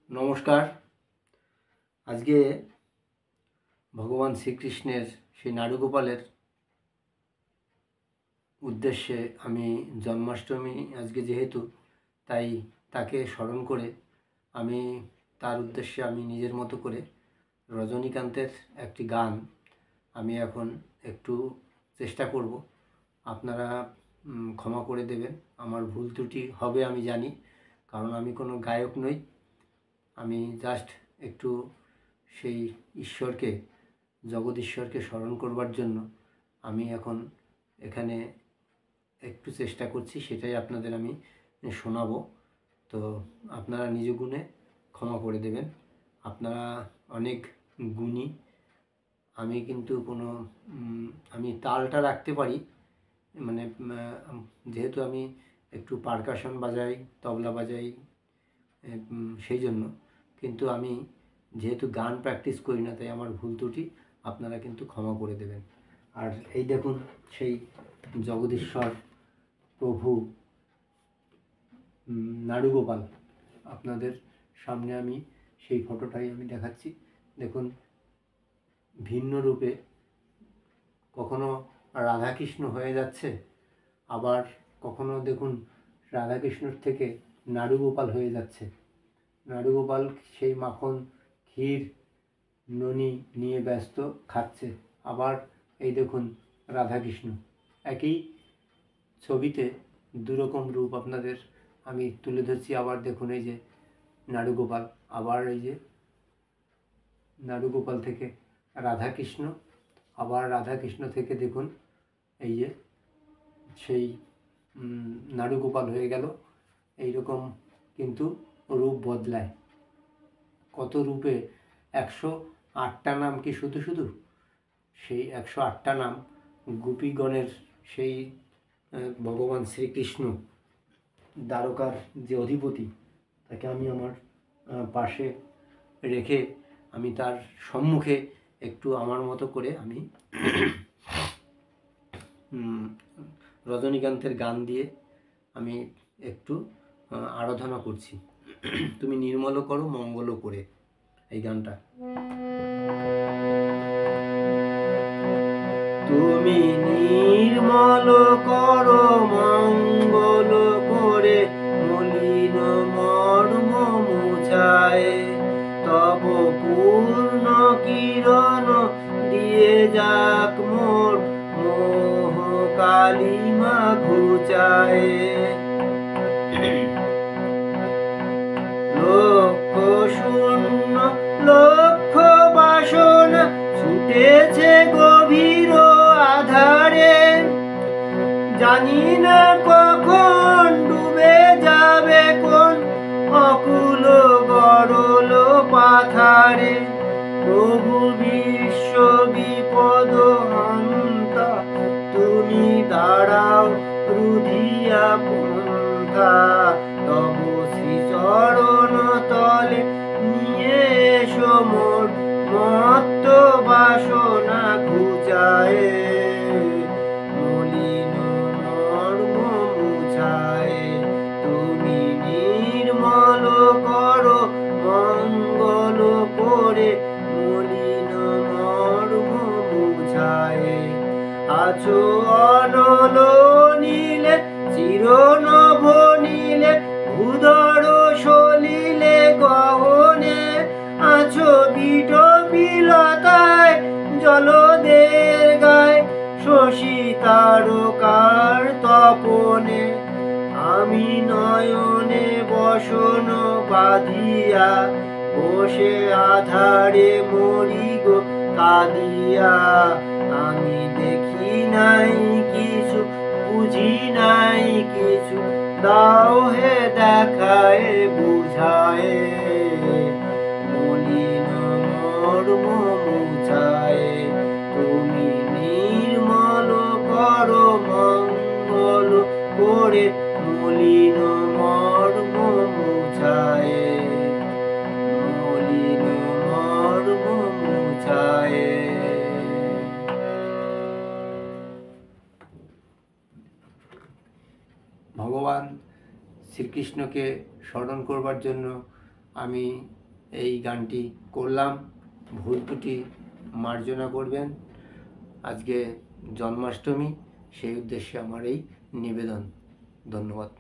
নমস্কার। আজকে ভগবান শ্রীকৃষ্ণের সেই নাড়ুগোপালের উদ্দেশ্যে আমি জন্মাষ্টমী আজকে যেহেতু, তাই তাকে স্মরণ করে আমি তার উদ্দেশ্যে আমি নিজের মতো করে রজনীকান্তের একটি গান আমি এখন একটু চেষ্টা করব। আপনারা ক্ষমা করে দেবেন, আমার ভুল ত্রুটি হবে আমি জানি, কারণ আমি কোনো গায়ক নই। আমি জাস্ট একটু সেই ঈশ্বরকে, জগদীশ্বরকে স্মরণ করবার জন্য আমি এখন এখানে একটু চেষ্টা করছি, সেটাই আপনাদের আমি শোনাবো। তো আপনারা নিজ গুণে ক্ষমা করে দেবেন। আপনারা অনেক গুণী, আমি কিন্তু কোনো আমি তালটা রাখতে পারি, মানে যেহেতু আমি একটু পারকাশন বাজাই, তবলা বাজাই, সেই জন্য। কিন্তু আমি যেহেতু গান প্র্যাকটিস করি না, তাই আমার ভুল ত্রুটি আপনারা কিন্তু ক্ষমা করে দেবেন। আর এই দেখুন সেই জগদীশ্বর প্রভু নাড়ুগোপাল, আপনাদের সামনে আমি সেই ফটোটাই আমি দেখাচ্ছি। দেখুন, ভিন্ন রূপে কখনো রাধাকৃষ্ণ হয়ে যাচ্ছে, আবার কখনো দেখুন রাধাকৃষ্ণর থেকে নাড়ুগোপাল হয়ে যাচ্ছে। নাড়ুগোপাল সেই মাখন, ক্ষীর, ননি নিয়ে ব্যস্ত খাচ্ছে। আবার এই দেখুন রাধাকৃষ্ণ, একই ছবিতে দুরকম রূপ আপনাদের আমি তুলে ধরছি। আবার দেখুন এই যে নাড়ুগোপাল, আবার এই যে নাড়ুগোপাল থেকে রাধাকৃষ্ণ, আবার রাধাকৃষ্ণ থেকে দেখুন এই যে সেই নাড়ুগোপাল হয়ে গেল। এইরকম কিন্তু রূপ বদলায়, কত রূপে। 108টা নাম কি শুধু শুধু? সেই 108টা নাম গোপীগণের সেই ভগবান শ্রীকৃষ্ণ, দ্বারকার যে অধিপতি, তাকে আমি আমার পাশে রেখে আমি তার সম্মুখে একটু আমার মতো করে আমি রজনীকান্তের গান দিয়ে আমি একটু আরাধনা করছি। তুমি নির্মল করো মঙ্গল করে, এই গানটা। তুমি নির্মল করো মঙ্গল করে, মলিন মর্ম মুছায়, তব পূর্ণ কিরণ দিয়ে যাক মোর মোহ কালিমা ঘুচায়। লক্ষ শূন্য লক্ষ বাসনা ছুটেছে গভীর আধারে, জানি না কখন ডুবে যাবে কোন অকুল গরল পাথারে। প্রভু বিশ্ব বিপদ হন্তা, তুমি দাঁড়াও রুধিয়া পন্থা, তব শ্রীচরণ তলে নিয়ে এসো মোর মত্ত বাসনা ঘুচায়, মলিন মর্ম মুছায়। তুমি নির্মল করো মঙ্গল করে, মলিন মর্ম মুছায়। আছো অনল নীলে চিরনভ নীলে, ভূধর সলিলে গহনে, আছো বিট বিলতায় জলদের গায়ে, শশী তারকার তপনে। আমি নয়নে বসন বাঁধিয়া, বসে আধারে মরি গো কাঁদিয়া। আমি দেখি নাই কিছু, বুঝি নাই কিছু, দাও হে দেখায় বুঝায়, মলিন মর্ম মুছায়। তুমি নির্মল করো মঙ্গল করে, মলিন মর্ম মুছায়, মলিন মর্ম মুছায়। ভগবান শ্রীকৃষ্ণকে স্মরণ করবার জন্য আমি এই গানটি করলাম, ভুল ত্রুটি মার্জনা করবেন। আজকে জন্মাষ্টমী, সেই উদ্দেশ্যে আমার এই নিবেদন। ধন্যবাদ।